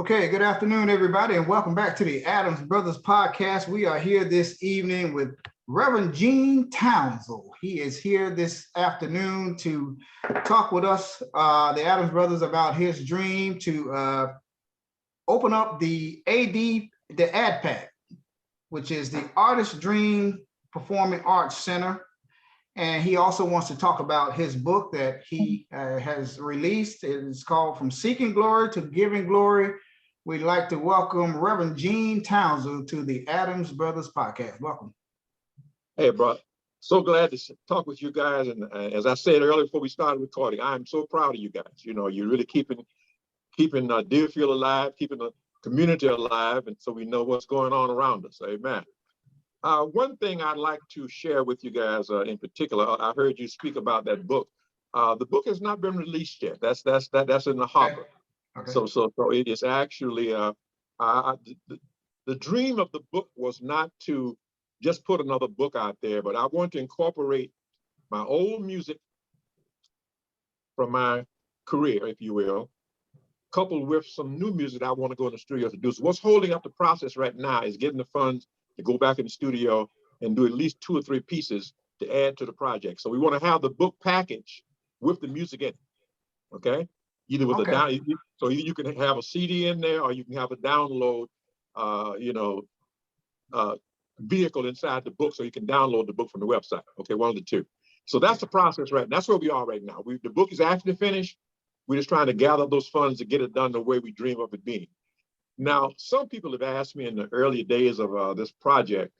Okay, good afternoon, everybody, and welcome back to the Adams Brothers podcast. We are here this evening with Reverend Gene Townsel. He is here this afternoon to talk with us, the Adams Brothers, about his dream to open up the ADPAC, which is the Artist Dream Performing Arts Center. And he also wants to talk about his book that he has released. It is called From Seeking Glory to Giving Glory. We'd like to welcome Reverend Gene Townsel to the Adams Brothers podcast. Welcome. Hey, bro. So glad to talk with you guys. And as I said earlier before we started recording, I'm so proud of you guys. You know, you're really keeping Deerfield alive, keeping the community alive. And so we know what's going on around us. Amen. One thing I'd like to share with you guys in particular, I heard you speak about that book. The book has not been released yet. That's in the hopper. Okay. So it is actually the dream of the book was not to just put another book out there, but I want to incorporate my old music from my career, if you will, coupled with some new music that I want to go in the studio to do. So what's holding up the process right now is getting the funds to go back in the studio and do at least 2 or 3 pieces to add to the project. So we want to have the book package with the music in it, okay? Either with a down, so you can have a CD in there, or you can have a download, vehicle inside the book, so you can download the book from the website. Okay, one of the two. So that's the process, right? And that's where we are right now. The book is actually finished. We're just trying to gather those funds to get it done the way we dream of it being. Now, some people have asked me in the early days of this project,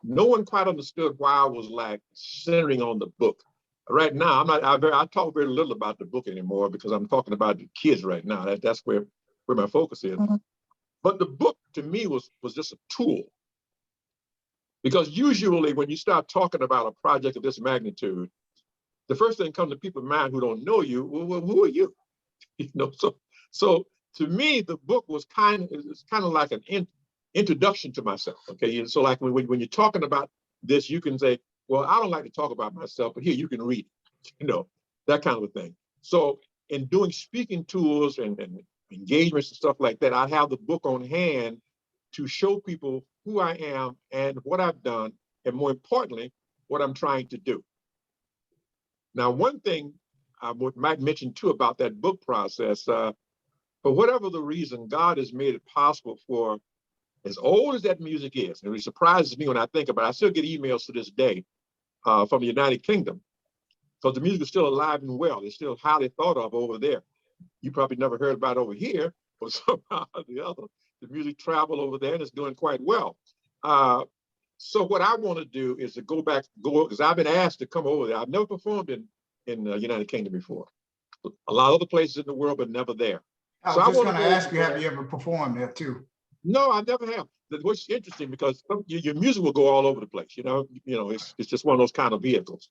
no one quite understood why I was like centering on the book. Right now, I talk very little about the book anymore because I'm talking about the kids right now. That's where my focus is. Mm-hmm. But the book to me was just a tool. Because usually when you start talking about a project of this magnitude, the first thing comes to people's mind who don't know you, well, who are you? So to me, the book was kind of like an introduction to myself. Okay, so like when you're talking about this, you can say, well, I don't like to talk about myself, but here you can read it, that kind of a thing. So in doing speaking tours and engagements and stuff like that, I have the book on hand to show people who I am and what I've done, and more importantly, what I'm trying to do. Now, one thing I might mention too about that book process, for whatever the reason, God has made it possible for, as old as that music is, and it surprises me when I think about it, I still get emails to this day from the United Kingdom, because the music is still alive and well. It's still highly thought of over there. You probably never heard about it over here, but somehow or the other, the music traveled over there and it's doing quite well. So what I want to do is to go because I've been asked to come over there. I've never performed in the United Kingdom before. A lot of other places in the world, but never there. I was just going to ask you, have you ever performed there too? No, I never have. Which is interesting because your music will go all over the place. It's just one of those kind of vehicles.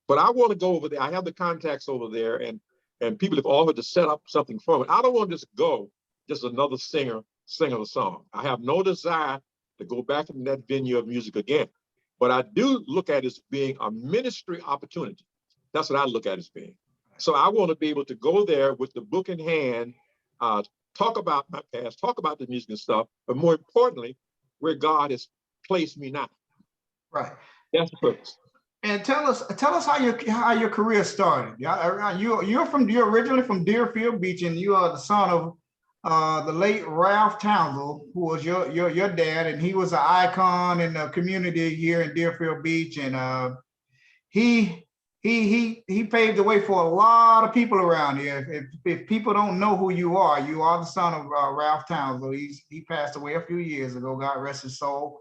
But I want to go over there. I have the contacts over there, and people have offered to set up something for me. I don't want to just go just another singer singing a song. I have no desire to go back in that venue of music again. But I do look at it as being a ministry opportunity. That's what I look at as being. So I want to be able to go there with the book in hand, talk about my past, talk about the music and stuff, but more importantly, where God has placed me now. Right. That's the purpose. And tell us how your career started. You're originally from Deerfield Beach, and you are the son of the late Ralph Townsel, who was your dad, and he was an icon in the community here in Deerfield Beach, and he paved the way for a lot of people around here. If people don't know who you are the son of Ralph Townsel. He passed away a few years ago, God rest his soul.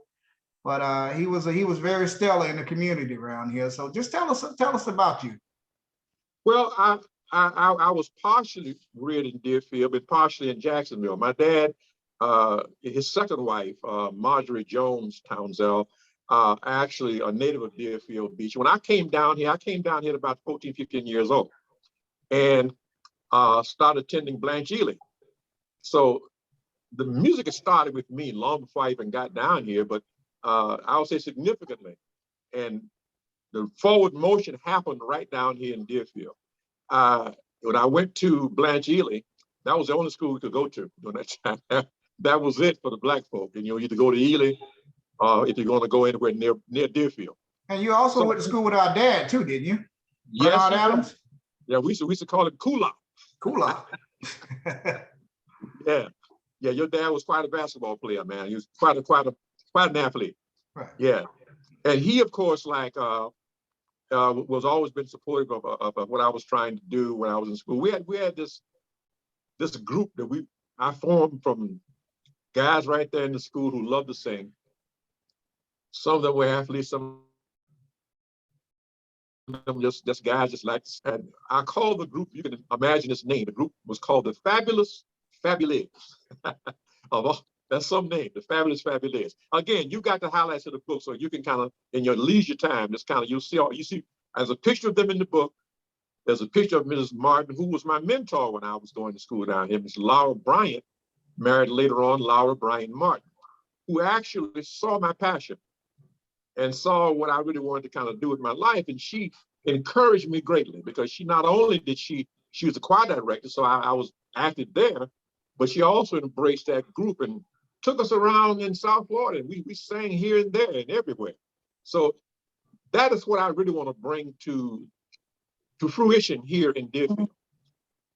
But he was very stellar in the community around here. So just tell us about you. Well, I was partially reared in Deerfield, but partially in Jacksonville. My dad, his second wife, Marjorie Jones Townsel, actually a native of Deerfield Beach. When I came down here at about 14, 15 years old, and started attending Blanche Ely. So the music had started with me long before I even got down here, but I would say significantly. And the forward motion happened right down here in Deerfield. When I went to Blanche Ely, That was the only school we could go to during that time. That was it for the black folk. And you either go to Ely, if you're going to go anywhere near Deerfield. And you also went to school with our dad too, didn't you? Yes, Bernard Adams. Yeah, we used to call him Kula. Kula. Yeah, yeah. Your dad was quite a basketball player, man. He was quite an athlete. Right. Yeah, and he, of course, was always been supportive of what I was trying to do when I was in school. We had this group that I formed from guys right there in the school who loved to sing. Some of them were athletes, some of them just guys just like to sing. And I called the group, you can imagine its name. The group was called the Fabulous Fabulous. That's some name, the Fabulous Fabulous. Again, you got the highlights of the book, so you can kind of, in your leisure time, just kind of, you see, there's a picture of them in the book. There's a picture of Mrs. Martin, who was my mentor when I was going to school down here. Miss Laura Bryant, married later on Laura Bryant Martin, who actually saw my passion and saw what I really wanted to kind of do with my life. And she encouraged me greatly, because she not only did she was a choir director, so I was active there, but she also embraced that group and took us around in South Florida. And we sang here and there and everywhere. So that is what I really want to bring to fruition here in Deerfield.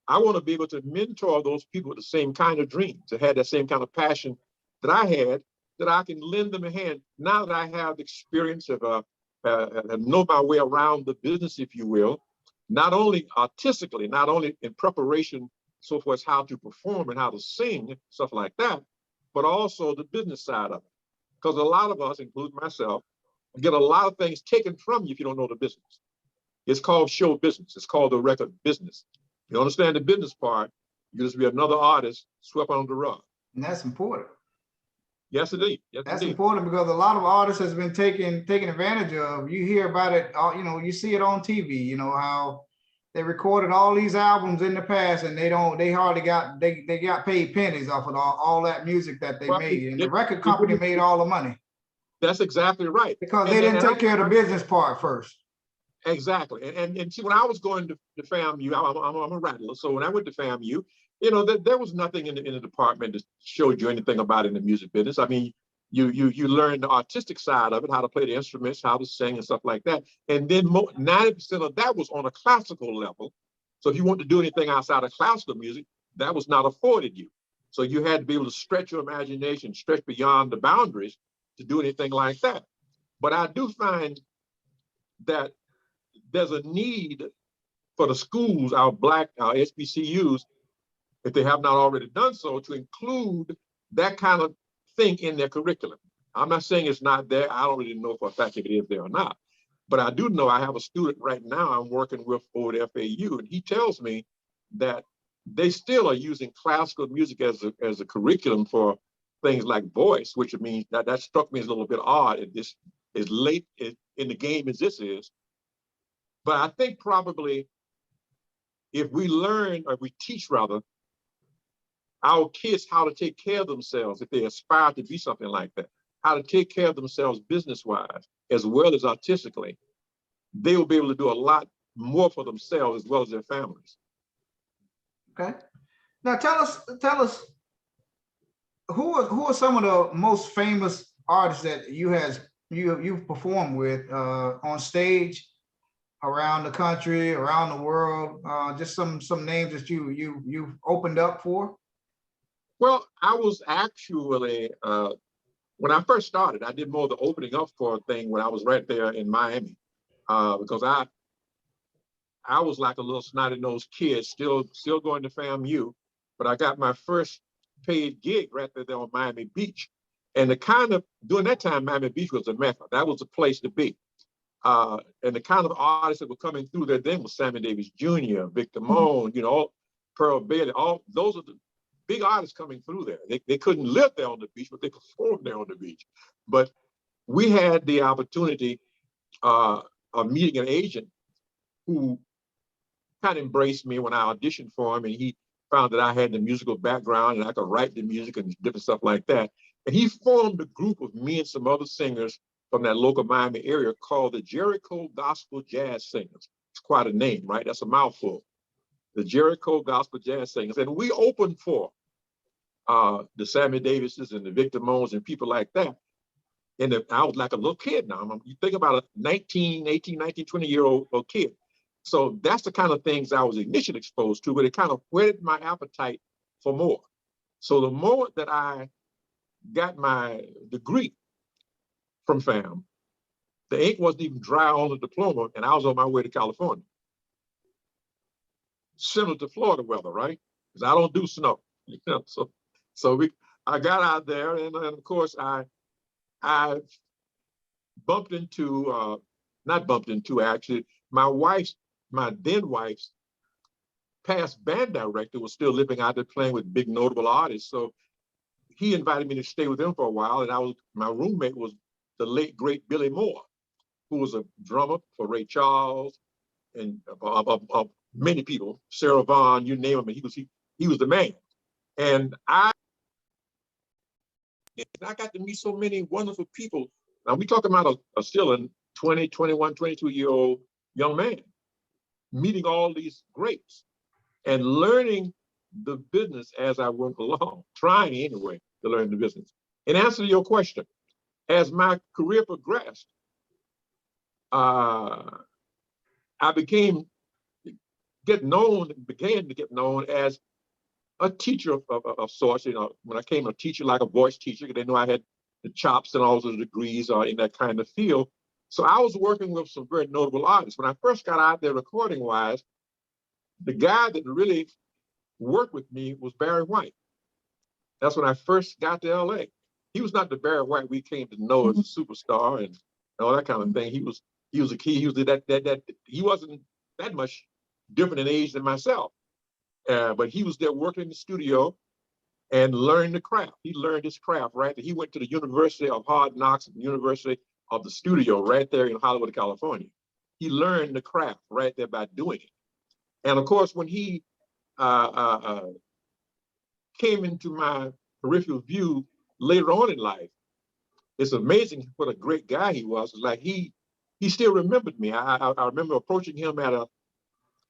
I want to be able to mentor those people with the same kind of dreams, that had that same kind of passion that I had, that I can lend them a hand now that I have the experience of know my way around the business, if you will, not only artistically, not only in preparation, so far as how to perform and how to sing, stuff like that, but also the business side of it. Because a lot of us, including myself, get a lot of things taken from you if you don't know the business. It's called show business. It's called the record business. You understand the business part, you just be another artist swept under the rug. And that's important. Yes, indeed. Yes, that's indeed. important, because a lot of artists has been taken advantage of. You hear about it, you see it on TV, how they recorded all these albums in the past, and they hardly got paid pennies off of all that music that they made. And the record company made all the money. That's exactly right. Because they didn't take care of the business part first. Exactly. And see, when I was going to FAMU, I'm a rattler. So when I went to FAMU, there was nothing in the department that showed you anything about it in the music business. I mean, you learn the artistic side of it, how to play the instruments, how to sing and stuff like that. And then 90% of that was on a classical level. So if you want to do anything outside of classical music, that was not afforded you. So you had to be able to stretch your imagination, stretch beyond the boundaries to do anything like that. But I do find that there's a need for the schools, our SBCUs, if they have not already done so, to include that kind of thing in their curriculum. I'm not saying it's not there. I don't really know for a fact if it is there or not. But I do know I have a student right now I'm working with over at FAU, and he tells me that they still are using classical music as a curriculum for things like voice, which means that struck me as a little bit odd at this as late in the game as this is. But I think probably if we learn, or we teach rather, our kids how to take care of themselves, if they aspire to be something like that, how to take care of themselves business-wise, as well as artistically, they will be able to do a lot more for themselves as well as their families. Okay. Now tell us who are some of the most famous artists that you've performed with on stage, around the country, around the world, just some names that you've opened up for? Well, I was actually, when I first started, I did more of the opening up for a thing when I was right there in Miami, because I was like a little snotty-nosed kid, still going to FAMU, but I got my first paid gig right there on Miami Beach. And during that time, Miami Beach was a mecca. That was the place to be. And the kind of artists that were coming through there then was Sammy Davis Jr., Victor Moan, Pearl Bailey, all those are the big artists coming through there. They couldn't live there on the beach, but they performed there on the beach. But we had the opportunity of meeting an agent who kind of embraced me when I auditioned for him, and he found that I had the musical background and I could write the music and different stuff like that. And he formed a group of me and some other singers from that local Miami area called the Jericho Gospel Jazz Singers. It's quite a name, right? That's a mouthful. the Jericho Gospel Jazz Singers, and we opened for the Sammy Davises and the Victor Mones and people like that. And I was like a little kid now. You think about a 18, 19, 20-year-old kid. So that's the kind of things I was initially exposed to, but it kind of whetted my appetite for more. So the moment that I got my degree from FAM, the ink wasn't even dry on the diploma, and I was on my way to California. Similar to Florida weather, right? Because I don't do snow. I got out there, and of course I bumped into, not bumped into actually, my then wife's past band director was still living out there playing with big notable artists. So he invited me to stay with him for a while, and my roommate was the late great Billy Moore, who was a drummer for Ray Charles and of many people, Sarah Vaughan, you name him, and he was the man. And I got to meet so many wonderful people. Now we talking about a still a 20, 21, 22-year-old young man, meeting all these greats and learning the business as I went along, trying anyway to learn the business. In answer to your question, as my career progressed, I began to get known as a teacher of sorts. You know, when I came a teacher, like a voice teacher, they knew I had the chops and all the degrees in that kind of field. So I was working with some very notable artists. When I first got out there recording wise, the guy that really worked with me was Barry White. That's when I first got to LA. He was not the Barry White we came to know as a superstar and all that kind of thing. He was a key. He was he wasn't that much different in age than myself. But he was there working in the studio and learning the craft. He learned his craft right there. He went to the University of Hard Knocks, and the University of the Studio right there in Hollywood, California. He learned the craft right there by doing it. And of course, when he came into my peripheral view later on in life, it's amazing what a great guy he was. It's like he still remembered me. I remember approaching him at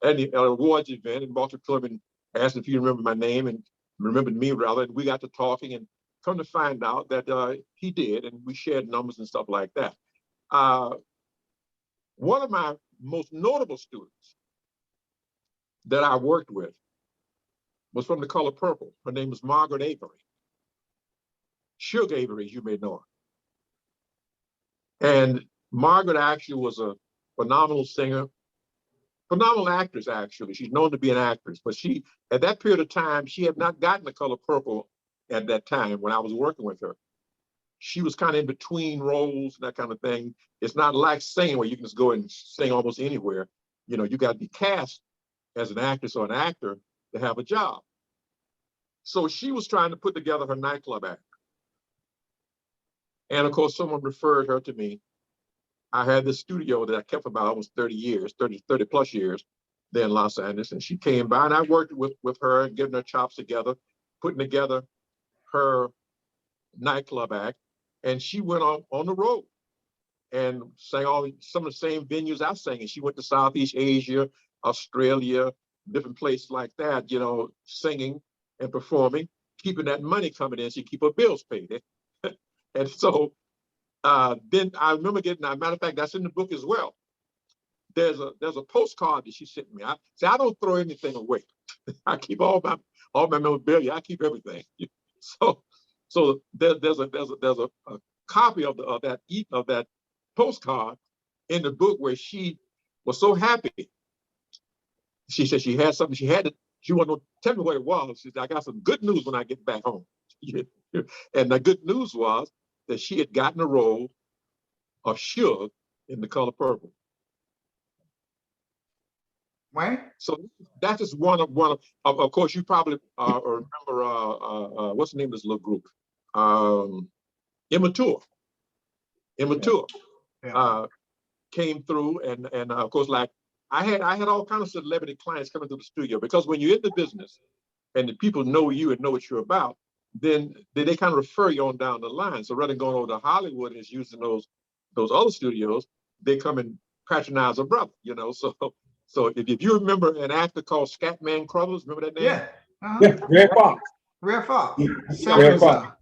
an awards event in Baltimore Club and asked if he remembered my name and remembered me rather. And we got to talking and come to find out that he did, and we shared numbers and stuff like that. One of my most notable students that I worked with was from The Color Purple. Her name was Margaret Avery. Sugar Avery, as you may know her. And Margaret actually was a phenomenal singer, phenomenal actress, actually. She's known to be an actress, but at that period of time, she had not gotten The Color Purple at that time when I was working with her. She was kind of in between roles, that kind of thing. It's not like singing where you can just go and sing almost anywhere. You know, you got to be cast as an actress or an actor to have a job. So she was trying to put together her nightclub act. And of course, someone referred her to me. I had this studio that I kept for about almost 30 plus years there in Los Angeles. And she came by and I worked with her, getting her chops together, putting together her nightclub act. And she went on the road and sang some of the same venues I sang in. She went to Southeast Asia, Australia, different places like that, you know, singing and performing, keeping that money coming in. She keep her bills paid. And so then I remember getting, as a matter of fact, that's in the book as well. There's a postcard that she sent me. I don't throw anything away. I keep all my memorabilia. I keep everything. So there's a copy of that postcard in the book where she was so happy. She said she had something. She wanted to tell me what it was. She said, I got some good news when I get back home. And the good news was that she had gotten a role of Suge in The Color Purple. Right. So that is one of course, you probably remember what's the name of this little group? Immature. Yeah. Came through and of course, like I had all kinds of celebrity clients coming through the studio, because when you're in the business and the people know you and know what you're about, then they kind of refer you on down the line. So rather than going over to Hollywood and using those other studios, they come and patronize a brother, you know. So So if you remember an actor called Scatman Crothers, remember that name? Yeah. Yeah, Red Fox. Red Fox. Red Fox.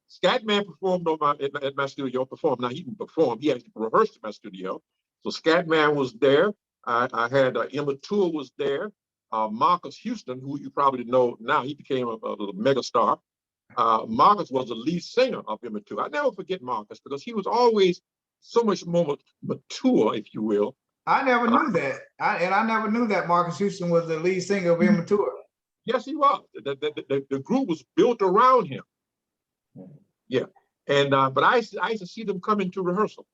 Scatman performed on at my studio. Now he didn't perform; he actually rehearsed at my studio. So Scatman was there. I had Emma Toole was there. Marcus Houston, who you probably know now, he became a mega star. Marcus was the lead singer of Emma Toole. I never forget Marcus because he was always so much more mature, if you will. I never knew that. I never knew that Marcus Houston was the lead singer of Immature. Yes, he was. The group was built around him. Yeah. And but I used to see them coming to rehearsal.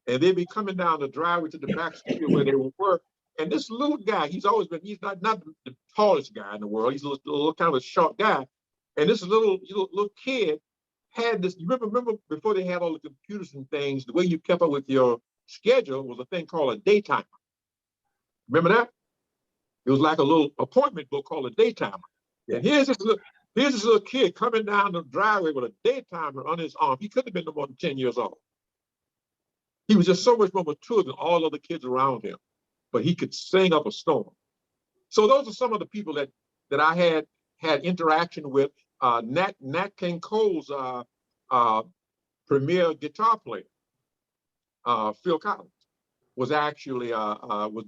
And they'd be coming down the driveway to the back studio where they would work. And this little guy, he's not the tallest guy in the world. He's a little kind of a short guy. And this little kid had this, you remember before they had all the computers and things, the way you kept up with your schedule was a thing called a daytimer. Remember that? It was like a little appointment book called a daytimer. Yeah. And here's this little kid coming down the driveway with a daytimer on his arm. He couldn't have been no more than 10 years old. He was just so much more mature than all other kids around him, but he could sing up a storm. So those are some of the people that I had interaction with. Nat King Cole's premier guitar player, Phil Collins, was actually was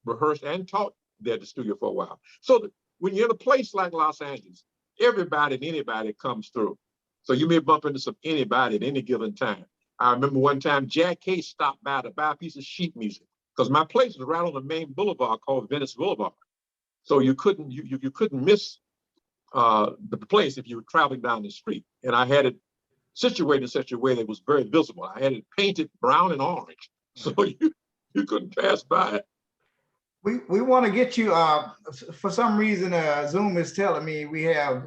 rehearsed and taught there at the studio for a while. So when you're in a place like Los Angeles, everybody and anybody comes through. So you may bump into anybody at any given time. I remember one time Jack Case stopped by to buy a piece of sheet music because my place was right on the main boulevard called Venice Boulevard. So you couldn't miss the place if you were traveling down the street. And I had it situated in such a way that it was very visible. I had it painted brown and orange, so you couldn't pass by it. We want to get you, for some reason, Zoom is telling me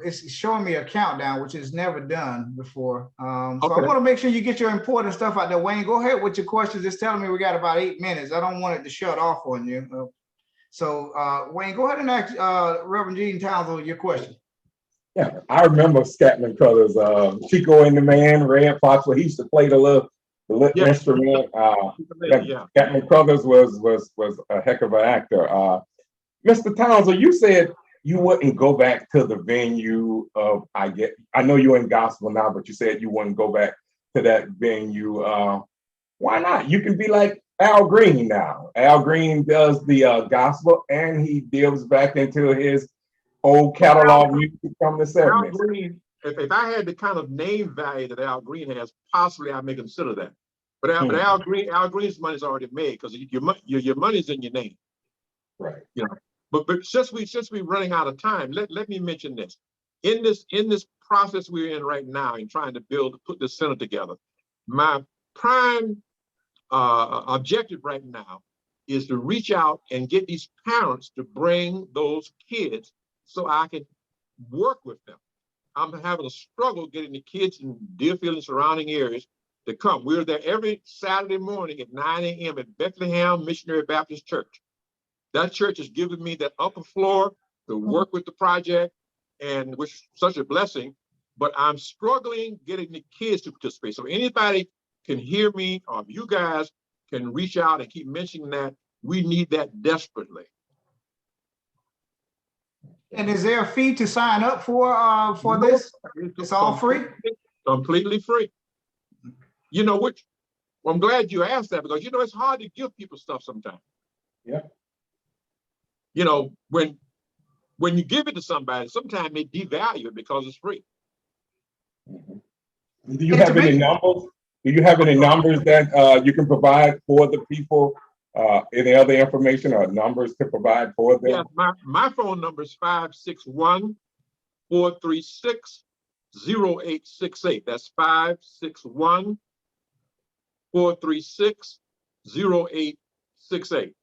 it's showing me a countdown, which is never done before. So okay. I want to make sure you get your important stuff out there. Wayne, go ahead with your questions. It's telling me we got about 8 minutes. I don't want it to shut off on you. So Wayne, go ahead and ask Reverend Gene Townsel your question. Yeah, I remember Scatman Crothers, Chico and the Man, Red Fox, where he used to play the little instrument. Scatman Crothers was a heck of an actor. Mr. Townsel, you said you wouldn't go back to the venue of, I know you're in gospel now, but you said you wouldn't go back to that venue. Why not? You can be like Al Green now. Al Green does the gospel and he delves back into his old catalog music from the 70s. Al Green, if I had the kind of name value that Al Green has, possibly I may consider that. But Al Green's money's already made because your money's in your name. Right. You know. But since we're running out of time, let me mention this. In this process we're in right now in trying to put this center together, my prime objective right now is to reach out and get these parents to bring those kids so I can work with them. I'm having a struggle getting the kids in Deerfield and surrounding areas to come. We're there every Saturday morning at 9 a.m. at Bethlehem Missionary Baptist Church. That church has given me that upper floor to work with the project, and which is such a blessing, but I'm struggling getting the kids to participate. So anybody can hear me, or you guys can reach out and keep mentioning that. We need that desperately. And is there a fee to sign up for this? It's all free? Completely free. You know, which I'm glad you asked that because, you know, it's hard to give people stuff sometimes. Yeah. You know, when you give it to somebody, sometimes they devalue it because it's free. Mm-hmm. Do you have any numbers? Do you have any numbers that you can provide for the people? Any other information or numbers to provide for them? Yeah, my phone number is 561-436-0868. That's 561-436-0868.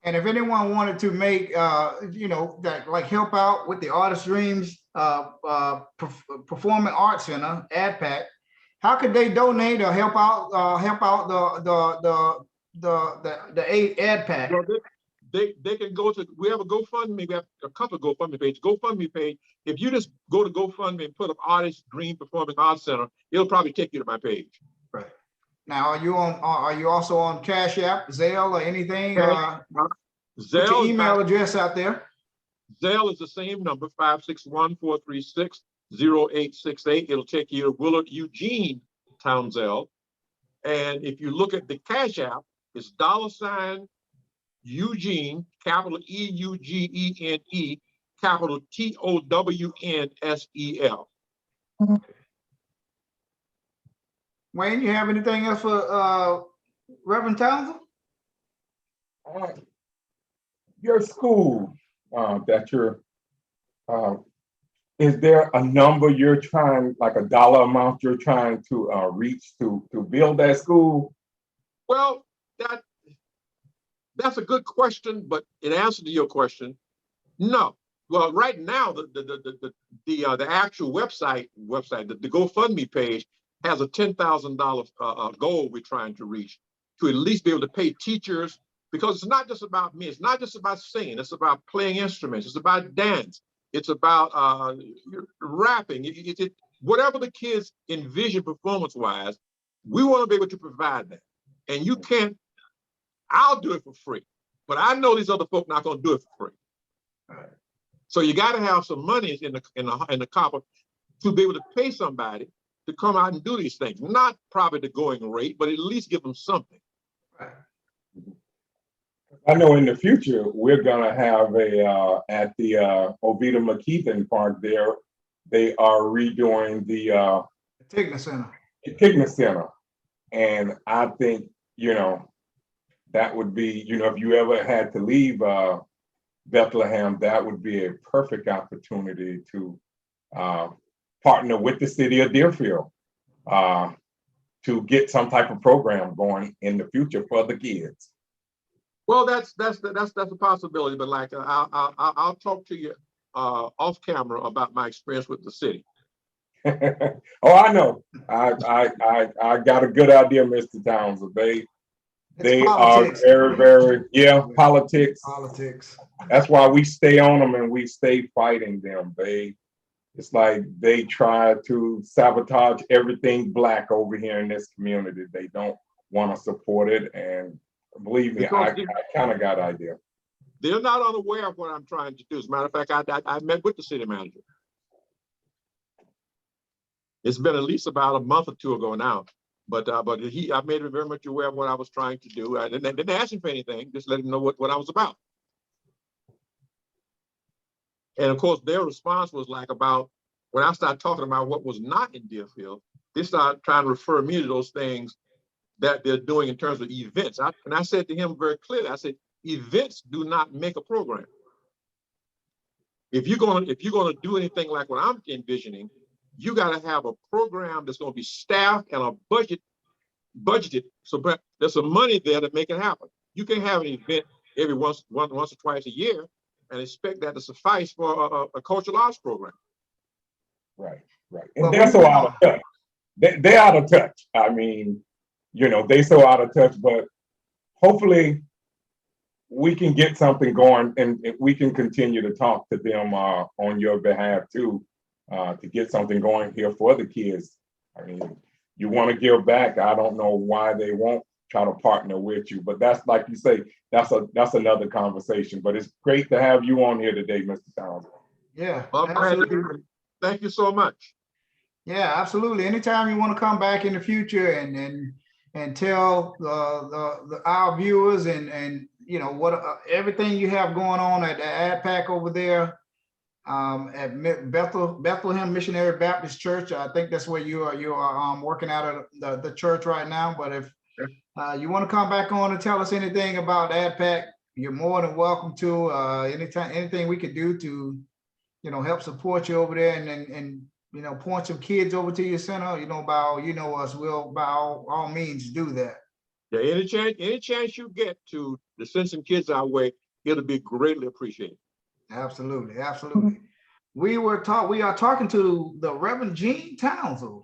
And if anyone wanted to make, that like help out with the Artist Dreams Performing Arts Center, ADPAC, how could they donate or help out the ADPAC? Well, they can go to, we have a GoFundMe, we have a couple of GoFundMe pages. GoFundMe page, if you just go to GoFundMe and put up Artist Dream Performing Arts Center, it'll probably take you to my page. Right. Now, are you also on Cash App, Zelle, or anything? Put your Zelle email address out there. Zelle is the same number, 561-436-0868. It'll take you to Willard Eugene Townsel. And if you look at the Cash App, it's $ Eugene, capital EUGENE, capital TOWNSEL. Wayne, you have anything else for Reverend Townsel? Your school that you're, is there a number you're trying, like a dollar amount you're trying to reach to build that school? Well, that's a good question, but in answer to your question, no. Well, right now, the actual website, the GoFundMe page has a $10,000 goal we're trying to reach, to at least be able to pay teachers, because it's not just about me. It's not just about singing. It's about playing instruments. It's about dance. It's about rapping. Whatever the kids envision performance-wise, we want to be able to provide that. And you can't. I'll do it for free, but I know these other folk not going to do it for free. So you got to have some money in the copper to be able to pay somebody to come out and do these things. Not probably the going rate, but at least give them something. I know in the future we're gonna have at the Oviedo McKeithen Park there, they are redoing the Tigna Center, and I think that would be if you ever had to leave Bethlehem, that would be a perfect opportunity to partner with the city of Deerfield to get some type of program going in the future for the kids. Well, that's a possibility, but like I'll talk to you off camera about my experience with the city. Oh, I know. I got a good idea, Mr. Townsel. They are very politics. Politics. That's why we stay on them and we stay fighting them. It's like they try to sabotage everything Black over here in this community. They don't want to support it, and believe me, I kind of got an idea. They're not unaware of what I'm trying to do. As a matter of fact, I met with the city manager. It's been at least about a month or two ago now, but I made him very much aware of what I was trying to do. I didn't ask him for anything, just let him know what I was about. And of course, their response was like about when I started talking about what was not in Deerfield, they started trying to refer me to those things that they're doing in terms of events. And I said to him very clearly, I said, events do not make a program. If you're gonna do anything like what I'm envisioning, you got to have a program that's going to be staffed and a budgeted. So there's some money there to make it happen. You can have an event every once or twice a year and expect that to suffice for a cultural arts program. Right. And they're so out of touch. They're out of touch. I mean, they so out of touch, but hopefully we can get something going and we can continue to talk to them on your behalf too, to get something going here for the kids. I mean, you want to give back. I don't know why they won't try to partner with you, but that's, like you say, that's another conversation. But it's great to have you on here today, Mr. Townsel. Yeah, absolutely. Thank you so much. Yeah, absolutely. Anytime you want to come back in the future and tell our viewers and what everything you have going on at the AdPac over there at Bethlehem Missionary Baptist Church. I think that's where you are working out of the church right now. But if you want to come back on and tell us anything about AdPac, you're more than welcome to. Anything we could do to help support you over there and point some kids over to your center, us, we'll by all means do that. Yeah, any chance you get to send some kids our way, it'll be greatly appreciated. Absolutely. We are talking to the Reverend Gene Townsel,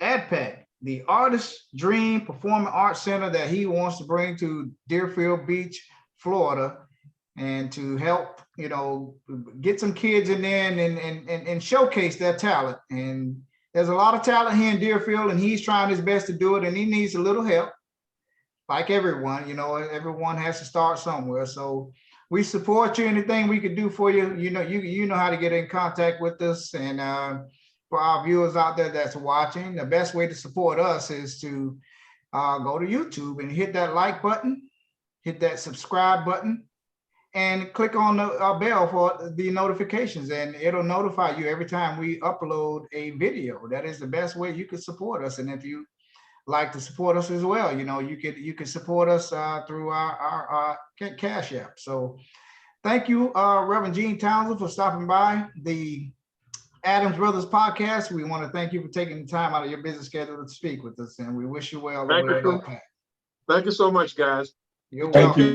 AdPac, the Artist Dream Performing Arts Center that he wants to bring to Deerfield Beach, Florida, and to help get some kids in there and showcase their talent. And there's a lot of talent here in Deerfield, and he's trying his best to do it, and he needs a little help. Like everyone, everyone has to start somewhere. So we support you. Anything we could do for you, you know how to get in contact with us. And for our viewers out there that's watching, the best way to support us is to go to YouTube and hit that like button, hit that subscribe button, and click on the bell for the notifications, and it'll notify you every time we upload a video. That is the best way you can support us. And if you like to support us as well, you can support us through our Cash App. So thank you, Reverend Gene Townsel, for stopping by the Adams Brothers podcast. We want to thank you for taking the time out of your busy schedule to speak with us, and we wish you well. Thank you so much, guys. You're welcome.